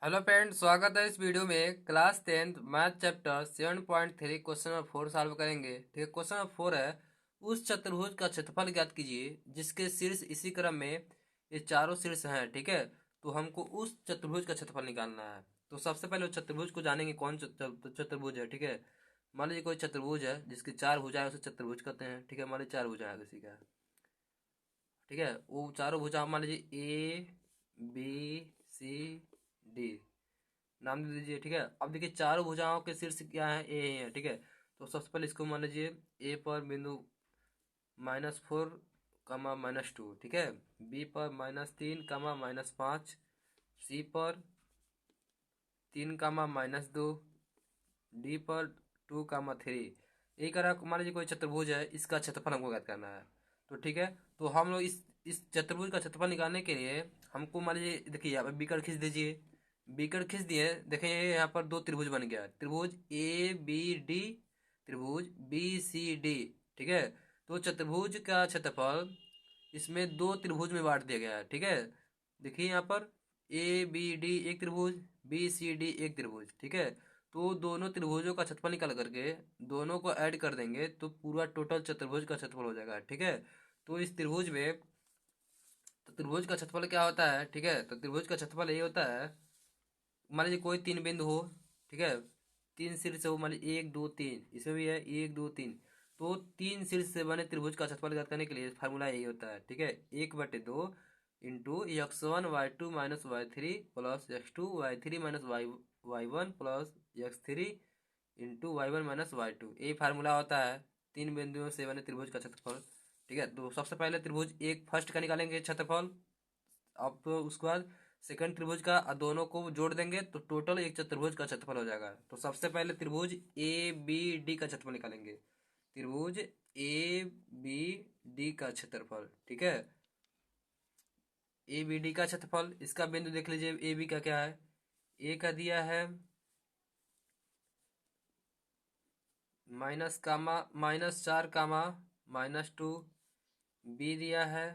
Hello friend, स्वागत है इस वीडियो में। Class 10th math chapter 7.3 question number 4 solve करेंगे। ठीक है, क्वेश्चन नंबर 4 है, उस चतुर्भुज का क्षेत्रफल ज्ञात कीजिए जिसके शीर्ष इसी क्रम में ये चारों शीर्ष हैं। ठीक है, तो हमको उस चतुर्भुज का क्षेत्रफल निकालना है। तो सबसे पहले उस चतुर्भुज को जानेंगे कौन चतुर्भुज है। ठीक है, मान लीजिए कोई चतुर्भुज है जिसकी चार भुजाएं, उसे चतुर्भुज कहते हैं। ठीक है, मान लीजिए चार भुजाएं किसी का। ठीक है, वो चारों भुजा मान लीजिए ए बी सी डी नाम दे दीजिए। ठीक है, अब देखिए चारों भुजाओं के शीर्ष क्या है, ए ही है। ठीक है, तो सबसे पहले इसको मान लीजिए ए पर बिंदु -4 -2। ठीक है, बी पर -3 -5, सी पर 3 -2, डी पर 2 3। एक अगर मान लीजिए कोई चतुर्भुज है, इसका क्षेत्रफल हमको ज्ञात करना है। तो ठीक है, तो हम लोग इस चतुर्भुज का क्षेत्रफल निकालने के लिए हमको मान लीजिए, देखिए यहाँ पर बीकर खींच दीजिए। बीकर खींच दिए, देखें यहाँ पर दो त्रिभुज बन गया, त्रिभुज ए बी डी, त्रिभुज बी सी डी। ठीक है, तो चतुर्भुज का क्षेत्रफल इसमें दो त्रिभुज में बांट दिया गया है। ठीक है, देखिए यहाँ पर ए बी डी एक त्रिभुज, बी सी डी एक त्रिभुज। ठीक है, तो दोनों त्रिभुजों का क्षेत्रफल निकाल करके दोनों को ऐड कर देंगे तो पूरा टोटल चतुर्भुज का क्षेत्रफल हो जाएगा। ठीक है, तो इस त्रिभुज में, तो त्रिभुज का क्षेत्रफल क्या होता है। ठीक है, तो त्रिभुज का क्षेत्रफल ये होता है, मान लीजिए कोई तीन बिंदु हो। ठीक है, तीन शीर्ष हो, मान लीजिए 1 2 3, इसमें भी है 1 2 3। तो तीन शीर्ष से बने त्रिभुज का क्षेत्रफल ज्ञात करने के लिए फार्मूला यही होता है। ठीक है, 1/2 into x1 y2 -y3 plus x2 y3 -y1 plus x3 into y1 -y2, यही फार्मूला होता है तीन बिंदुओं से बने त्रिभुज का क्षेत्रफल। ठीक है, तो सबसे पहले त्रिभुज एक फर्स्ट का निकालेंगे क्षेत्रफल। अब तो उसके बाद सेकंड त्रिभुज का दोनों को जोड़ देंगे तो टोटल एक चतुर्भुज का क्षेत्रफल हो जाएगा। तो सबसे पहले त्रिभुज ए बी डी का क्षेत्रफल निकालेंगे। त्रिभुज ए बी डी का क्षेत्रफल। ठीक है, ए बी डी का क्षेत्रफल, इसका बिंदु देख लीजिए ए बी का क्या है, ए का दिया है -4 -2, बी दिया है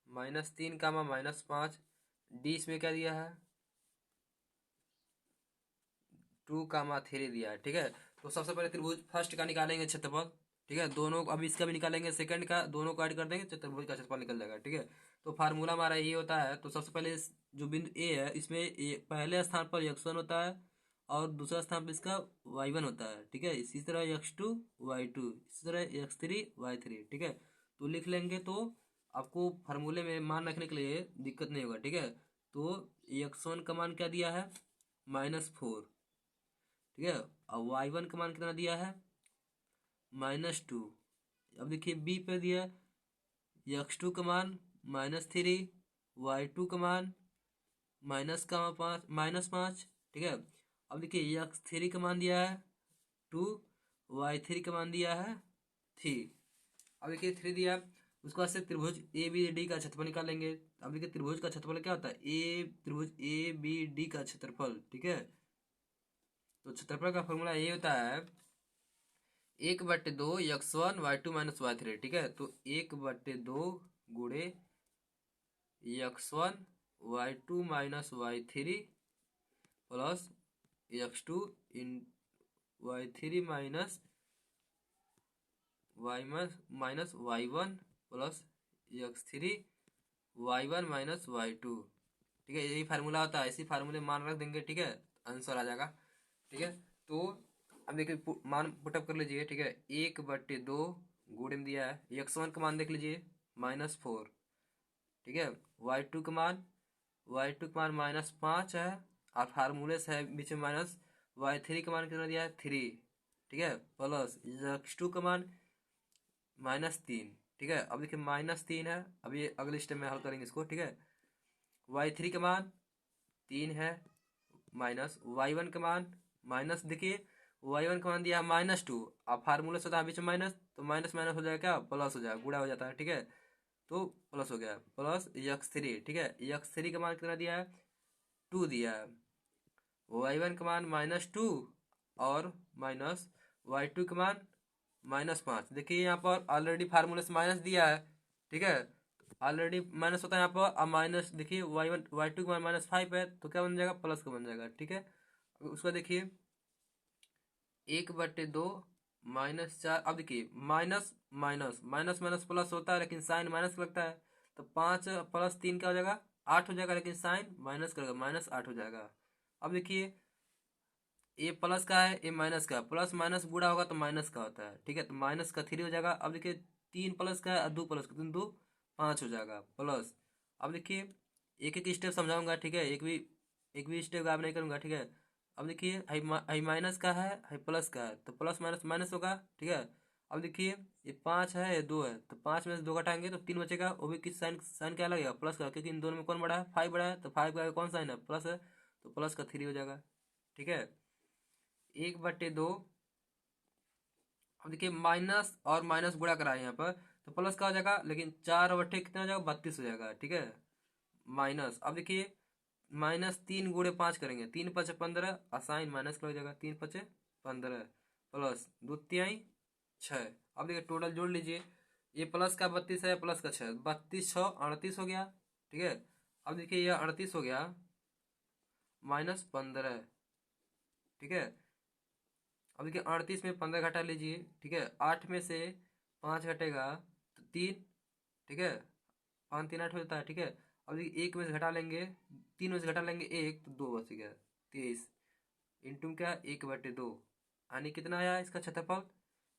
-3 -5, डी इसमें क्या दिया है 2 3 दिया है। ठीक है, तो सबसे पहले त्रिभुज फर्स्ट का निकालेंगे क्षेत्रफल। ठीक है, दोनों अब इसका भी निकालेंगे सेकंड का, दोनों को ऐड कर देंगे चतुर्भुज का क्षेत्रफल निकल जाएगा। ठीक है, तो फार्मूला हमारा ये होता है। तो सबसे पहले जो बिंदु ए है, इसमें पहले स्थान पर x1 होता है और दूसरा स्थान पर इसका y1 होता है। ठीक है, इसी तरह x2 y2, इसी तरह x3 y3। ठीक है, तो लिख लेंगे तो आपको फार्मूले में मान रखने के लिए दिक्कत नहीं होगा। ठीक है, तो x1 का मान क्या दिया है -4। ठीक है, अब y1 का मान कितना दिया है -2। अब देखिए बी पे दिया x2 का मान -3, y2 का मान -5। ठीक है, अब देखिए x3 का मान दिया है 2, y3 का मान दिया है 3। अब देखिए 3 दिया, उसके बाद से त्रिभुज ए बी डी का क्षेत्रफल निकालेंगे। अब देखिए त्रिभुज का क्षेत्रफल क्या होता है, त्रिभुज ए बी डी का क्षेत्रफल। ठीक है, तो क्षेत्रफल का फॉर्मूला ये होता है 1/2 x1 y2 -y3। ठीक है, तो 1/2 गुणे x1 y2 -y3 plus x2 इन y3 y1 plus x3 y1 -y2। ठीक है, यही फार्मूला होता है, इसी फार्मूले में मान रख देंगे। ठीक है, आंसर आ जाएगा। ठीक है, तो अब देखिए मान पुटअप कर लीजिए। ठीक है, 1/2 गुणे में दिया है x1 का मान देख लीजिए -4। ठीक है, y2 का मान -5 है और फार्मूले से है बीच में माइनस, y3 का मान कितना दिया है 3। ठीक है, प्लस x2 का मान -3। ठीक है, अब देखिए -3 है, अब ये अगले स्टेप में हल करेंगे इसको। ठीक है, y3 का मान 3 है, माइनस y1 का मान माइनस, देखिए y1 का मान दिया है -2, अब फार्मूला से होता है बीच में माइनस, तो माइनस माइनस हो जाएगा क्या प्लस हो जाएगा, गुणा हो जाता है। ठीक है, तो प्लस हो गया प्लस x3। ठीक है, x3 का मान कितना दिया है 2 दिया है, y1 का मान -2 और माइनस y2 का मान -5। देखिए यहाँ पर ऑलरेडी फार्मूले से माइनस दिया है। ठीक है, ऑलरेडी माइनस होता है यहाँ पर। अब माइनस देखिए y1 y2 का -5 है तो क्या बन जाएगा, प्लस का बन जाएगा। ठीक है, उसका देखिए 1/2 -4। अब देखिए minus minus minus minus plus होता है, लेकिन साइन माइनस लगता है। तो 5 + 3 क्या हो जाएगा, 8 हो जाएगा, लेकिन साइन माइनस करेगा, -8 हो जाएगा। अब देखिए ये प्लस का है, ये माइनस का है, प्लस माइनस गुणा होगा तो माइनस का होता है। ठीक है, तो -3 हो जाएगा। अब देखिए 3 प्लस का है और 2 प्लस का, 3 2 5 हो जाएगा प्लस। अब देखिए एक एक स्टेप समझाऊंगा। ठीक है, एक भी स्टेप गायब नहीं करूंगा। ठीक है, अब देखिए हाई माइनस का है, हाई प्लस का है, तो प्लस माइनस माइनस होगा। ठीक है, अब देखिए ये 5 है, ये 2 है, तो 5 में से 2 घटाएंगे तो 3 बचेगा। वो भी किस साइन साइन क्या लगेगा, प्लस का, क्योंकि इन दोनों में कौन बड़ा है, 5 बड़ा है। तो 5 का कौन साइन है, प्लस है, तो प्लस का 3 हो जाएगा। ठीक है, 1/2। अब देखिए माइनस और माइनस गुणा करा है यहाँ पर, तो प्लस का हो जाएगा, लेकिन 4/, कितना हो जाएगा, 32 हो जाएगा। ठीक है, माइनस। अब देखिए -3 × 5 करेंगे, 3×5 = 15, असाइन माइनस का हो जाएगा, 3×5 = 15 प्लस 2×3 = 6। अब देखिए टोटल जोड़ लीजिए, ये प्लस का 32 है, प्लस का 6, 32 6 38 हो गया। ठीक है, अब देखिए ये 38 हो गया, -15। ठीक है, अब देखिए 38 में 15 घटा लीजिए। ठीक है, 8 में से 5 घटेगा तो 3। ठीक है, 5 3 8 हो जाता है। ठीक है, अब देखिए 1 में से घटा लेंगे, 3 में से घटा लेंगे 1, तो 2 बच गया। 23 इंटू क्या, 1/2, यानी कितना आया इसका क्षेत्रफल,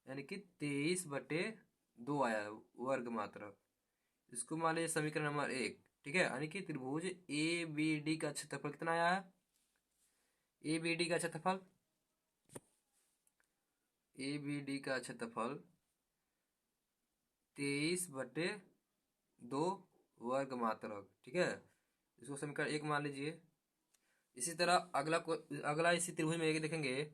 यानी कि 23/2 आया वर्ग मात्रक। इसको मान लीजिए समीकरण नंबर 1। ठीक है, यानी कि त्रिभुज ए बी डी का क्षेत्रफल कितना आया है, ए बी डी का क्षेत्रफल, ए बी डी का क्षेत्रफल 23/2 वर्ग मात्रक। ठीक है, इसको समीकरण 1 मान लीजिए। इसी तरह अगला इसी त्रिभुज में एक देखेंगे।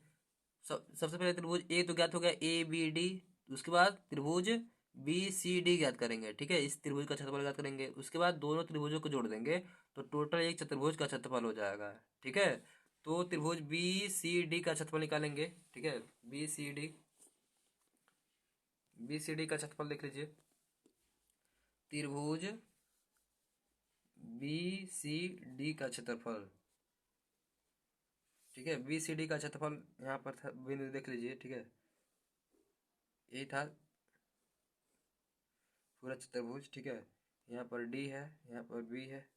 सबसे पहले त्रिभुज ए तो ज्ञात हो गया, ए बी डी। उसके बाद त्रिभुज बी सी डी ज्ञात करेंगे। ठीक है, इस त्रिभुज का क्षेत्रफल ज्ञात करेंगे, उसके बाद दोनों त्रिभुजों को जोड़ देंगे तो टोटल एक चतुर्भुज का क्षेत्रफल हो जाएगा। ठीक है, तो त्रिभुज बी सी डी का क्षेत्रफल निकालेंगे। ठीक है, B C D, B C D का क्षेत्रफल देख लीजिए। त्रिभुज बी सी डी का क्षेत्रफल। ठीक है, बी सी डी का क्षेत्रफल यहाँ पर था, बिंदु देख लीजिए। ठीक है, यही था पूरा चतुर्भुज। ठीक है, यहाँ पर डी है, यहाँ पर बी है,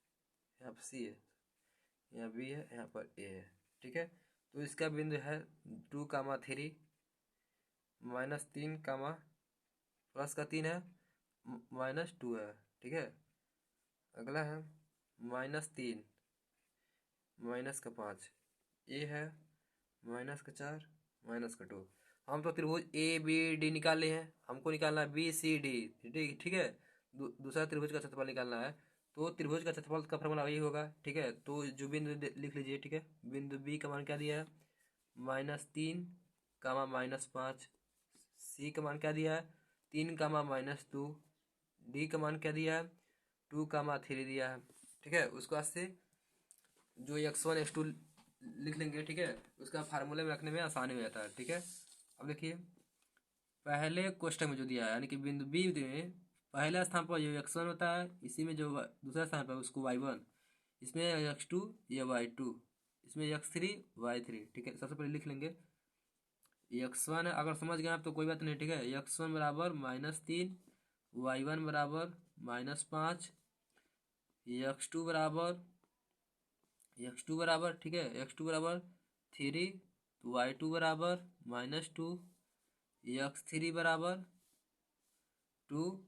यहाँ पर सी है, यहाँ बी है, यहाँ पर ए है। ठीक है, तो इसका बिंदु है 2, 3 -3, प्लस का 3 है, -2 है। ठीक है, अगला है -3 -5, ए है -4 -2। हम तो त्रिभुज ए बी डी निकाल लिए हैं, हमको निकालना है बी सी डी। ठीक ठीक है, दूसरा त्रिभुज का क्षेत्रफल निकालना है, तो त्रिभुज का क्षेत्रफल का फॉर्मूला वही होगा। ठीक है, तो जो बिंदु लिख लीजिए। ठीक है, बिंदु बी का मान क्या दिया है, -3, -5। सी का मान क्या दिया है, 3, -2। डी का मान क्या दिया है, 2, 3 दिया है। ठीक है, उसके बाद से जो x1 x2 लिख लेंगे। ठीक है, उसका फार्मूले में रखने में आसानी हो जाता है। ठीक है, अब देखिए पहले क्वेश्चन में जो दिया है, यानी कि बिंदु बी में पहले स्थान पर जो x1 होता है, इसी में जो दूसरा स्थान पर उसको y1, इसमें x2 या y2, इसमें x3 y3। ठीक है, सबसे पहले लिख लेंगे x1 अगर समझ गए आप तो कोई बात नहीं। ठीक है, x1 बराबर -3, y1 बराबर -5, x2 बराबर ठीक है, x2 बराबर 3, तो y2 बराबर -2, x3 बराबर 2,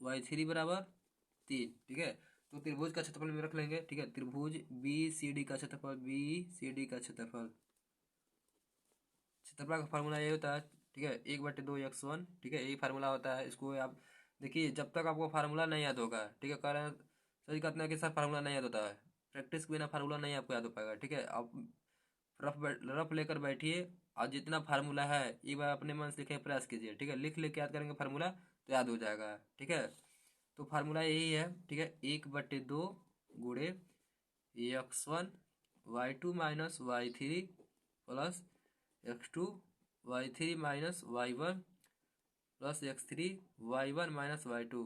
y3 बराबर 3। ठीक है, तो त्रिभुज का क्षेत्रफल में रख लेंगे। ठीक है, त्रिभुज बी सी डी का क्षेत्रफल, बी सी डी का क्षेत्रफल, क्षेत्रफल का फार्मूला ये होता है। ठीक है, 1/2 x1। ठीक है, यही फार्मूला होता है। इसको आप देखिए, जब तक आपको फार्मूला नहीं याद होगा, ठीक है, कारण सही कहते हैं कि सर फार्मूला नहीं याद होता है, प्रैक्टिस के बिना फार्मूला नहीं आपको याद हो पाएगा। ठीक है, आप रफ लेकर बैठिए और जितना फार्मूला है एक बार अपने मन से लिखने का प्रयास कीजिए। ठीक है, लिख लेके याद करेंगे फार्मूला तो याद हो जाएगा। ठीक है, तो फार्मूला यही है। ठीक है, 1/2 गुणे x1 y2 -y3 plus x2 y3 -y1 plus x3 y1 -y2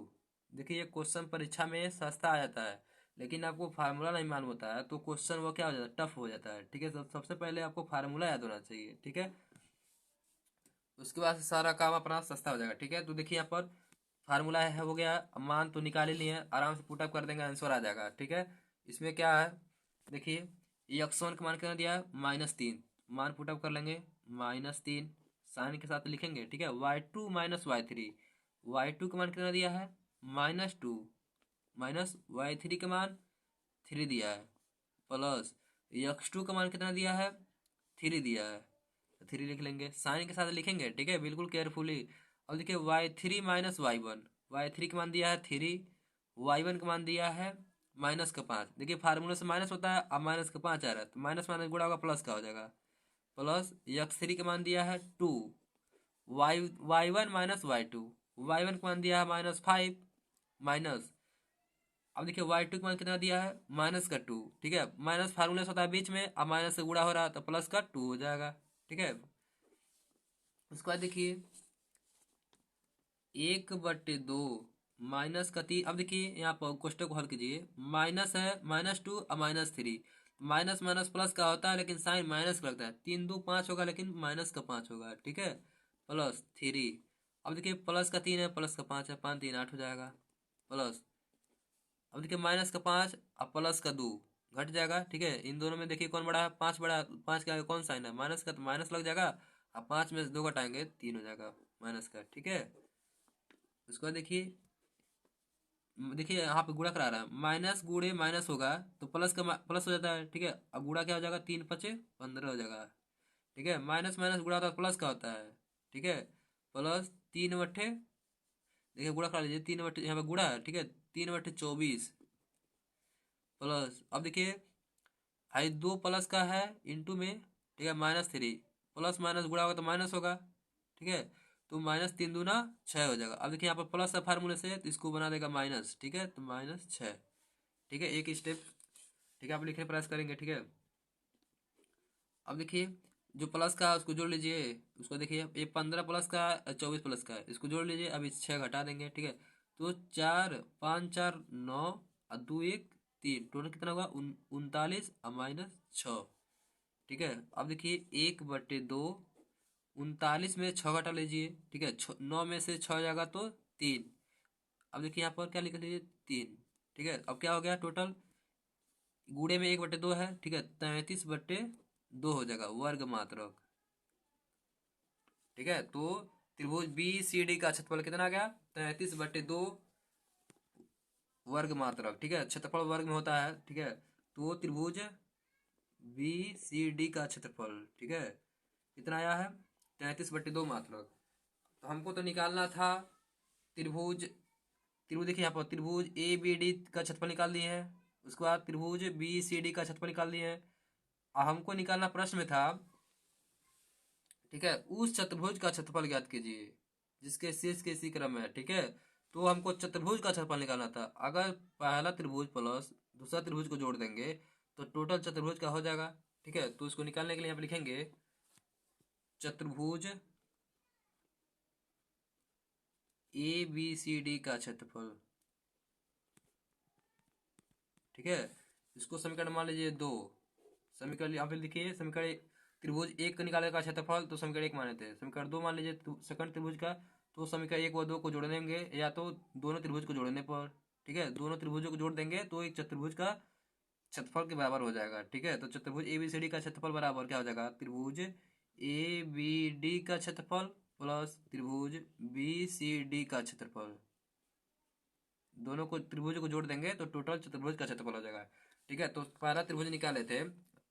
देखिए ये क्वेश्चन परीक्षा में सस्ता आ जाता है, लेकिन आपको फार्मूला नहीं मालूम होता है तो क्वेश्चन वो क्या हो जाता है, टफ हो जाता है। ठीक है, सबसे पहले आपको फार्मूला याद होना चाहिए। ठीक है, उसके बाद से सारा काम अपना सस्ता हो जाएगा। ठीक है, तो देखिए यहाँ पर फार्मूला है हो गया, मान तो निकाल ही लिए, आराम से पुटअप कर देंगे, आंसर आ जाएगा। ठीक है, इसमें क्या है, देखिए x1 का मान कितना दिया है, -3, मान पुटअप कर लेंगे, -3 साइन के साथ लिखेंगे। ठीक है, y2 माइनस y3, y2 का मान कितना दिया है, -2, माइनस y3 का मान 3 दिया है, प्लस x2 का मान कितना दिया है, 3 दिया है, 3 लिख लेंगे, साइन के साथ लिखेंगे। ठीक है, बिल्कुल केयरफुली। अब देखिए y3 माइनस y1, y3 का मान दिया है 3, y1 का मान दिया है -5। देखिए फार्मूले से माइनस होता है, अब -5 आ रहा है तो माइनस माइनस गुणा होगा, प्लस का हो जाएगा, प्लस x3 का मान दिया है 2, y1 माइनस y2, y1 का मान दिया है -5, माइनस, अब देखिए y2 का मान कितना दिया है, -2। ठीक है, माइनस फार्मूले से होता है बीच में, अब माइनस से गुणा हो रहा है तो प्लस का 2 हो जाएगा। ठीक है, उसके बाद देखिए 1/2 -3, अब देखिए यहाँ पर क्वेश्चन को हल कीजिए, माइनस है, -2 और -3, माइनस माइनस प्लस का होता है लेकिन साइन माइनस का लगता है, 3 2 5 होगा लेकिन माइनस का 5 होगा। ठीक है, +3, अब देखिए प्लस का 3 है, प्लस का 5 है, 5 3 8 हो जाएगा, प्लस, अब देखिए माइनस का 5 और प्लस का 2 घट जाएगा। ठीक है, इन दोनों में देखिए कौन बड़ा है, 5 बड़ा है, 5 के आगे कौन साइन है, माइनस का, तो माइनस लग जाएगा, और 5 में से 2 घटाएंगे 3 हो जाएगा माइनस का। ठीक है, उसके बाद देखिए, देखिए यहाँ पे गुणा करा रहा है, माइनस गुणे माइनस होगा तो प्लस का प्लस हो जाता है। ठीक है, अब गुणा क्या हो जाएगा, 3 × 5 = 15 हो जाएगा। ठीक है, माइनस माइनस गुणा होता है प्लस का होता है। ठीक है, प्लस 3/, देखिए गुणा करा लीजिए, 3/, यहाँ पे गुणा है। ठीक है, 3/24, प्लस, अब देखिए हाई 2 प्लस का है इंटू में। ठीक है, -3, प्लस माइनस गुणा होगा तो माइनस होगा। ठीक है, तो -3 × 2 = 6 हो जाएगा। अब देखिए यहाँ पर प्लस है फार्मूले से तो इसको बना देगा माइनस। ठीक है, तो -6। ठीक है, एक स्टेप। ठीक है, आप लिखने प्रयास करेंगे। ठीक है, अब देखिए जो प्लस का है उसको जोड़ लीजिए, उसको देखिए ये 15 प्लस का 24 प्लस का है, इसको जोड़ लीजिए, अब इस 6 घटा देंगे। ठीक है, तो 4 5 4 9 और 2 1 3, टोटल कितना होगा, 39 और -6। ठीक है, अब देखिए 1/2, 39 में 6 घटा लीजिए। ठीक है, 9 में से 6 जाएगा तो 3, अब देखिए यहाँ पर क्या लिख लीजिए, 3। ठीक है, अब क्या हो गया टोटल, गुणे में 1/2 है। ठीक है, 33/2 हो जाएगा वर्ग मात्रक। ठीक है, तो त्रिभुज बी सी डी का क्षेत्रफल कितना आ गया, 33/2 वर्ग मात्रक। ठीक है, क्षेत्रफल वर्ग में होता है। ठीक है, तो त्रिभुज बी सी डी का क्षेत्रफल, ठीक है, कितना आया है, 33/2 मात्रक। तो हमको तो निकालना था त्रिभुज, त्रिभुज देखिए यहाँ पर त्रिभुज ए बी डी का क्षेत्रफल निकाल दिए हैं, उसके बाद त्रिभुज बी सी डी का क्षेत्रफल निकाल दिए हैं। और हमको निकालना प्रश्न में था, ठीक है, उस चतुर्भुज का क्षेत्रफल ज्ञात कीजिए जिसके शीर्ष के इसी क्रम में है। ठीक है, तो हमको चतुर्भुज का क्षेत्रफल निकालना था, अगर पहला त्रिभुज प्लस दूसरा त्रिभुज को जोड़ देंगे तो टोटल चतुर्भुज का हो जाएगा। ठीक है, तो इसको निकालने के लिए यहाँ पे लिखेंगे चतुर्भुज ए बी सी डी का क्षेत्रफल। ठीक है, इसको समीकरण मान लीजिए 2, समीकरण यहाँ पे लिखिए, समीकरण त्रिभुज एक का निकाले का क्षेत्रफल तो समीकरण 1 माने थे, समीकरण 2 मान लीजिए सेकंड त्रिभुज का, तो समीकरण 1 व 2 को जोड़ देंगे, या तो दोनों त्रिभुज को जोड़ने पर। ठीक है, दोनों त्रिभुजों को जोड़ देंगे तो एक चतुर्भुज का क्षेत्रफल के बराबर हो जाएगा। ठीक है, तो चतुर्भुज ए बी सी डी का क्षेत्रफल बराबर क्या हो जाएगा, त्रिभुज ए बी डी का क्षेत्रफल प्लस त्रिभुज बी सी डी का क्षेत्रफल, दोनों को त्रिभुज को जोड़ देंगे तो टोटल चतुर्भुज का क्षेत्रफल हो जाएगा। ठीक है, तो पहला त्रिभुज निकाले थे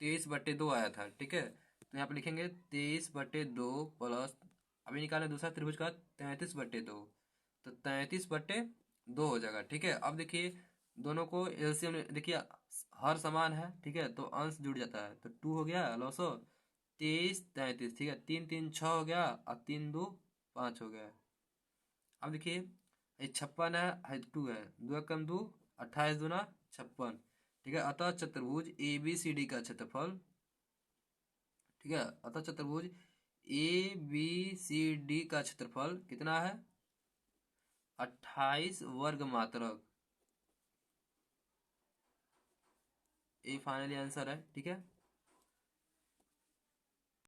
23/2 आया था। ठीक है, तो यहाँ पे लिखेंगे 23/2 प्लस, अभी निकाले दूसरा त्रिभुज का 33/2, तो 33/2 हो जाएगा। ठीक है, अब देखिए दोनों को एलसीएम देखिए, हर समान है। ठीक है, तो अंश जुड़ जाता है तो 2 हो गया लॉसो 23 33। ठीक है, 3 3 6 हो गया और 3 2 5 हो गया। अब देखिए ये 56 है 2 है, 2 कम 2 28 दूना 56। ठीक है, अतः चतुर्भुज ए बी सी डी का क्षेत्रफल, ठीक है, अतः चतुर्भुज ए बी सी डी का क्षेत्रफल कितना है, 28 वर्ग मात्रक। ये फाइनली आंसर है, ठीक है।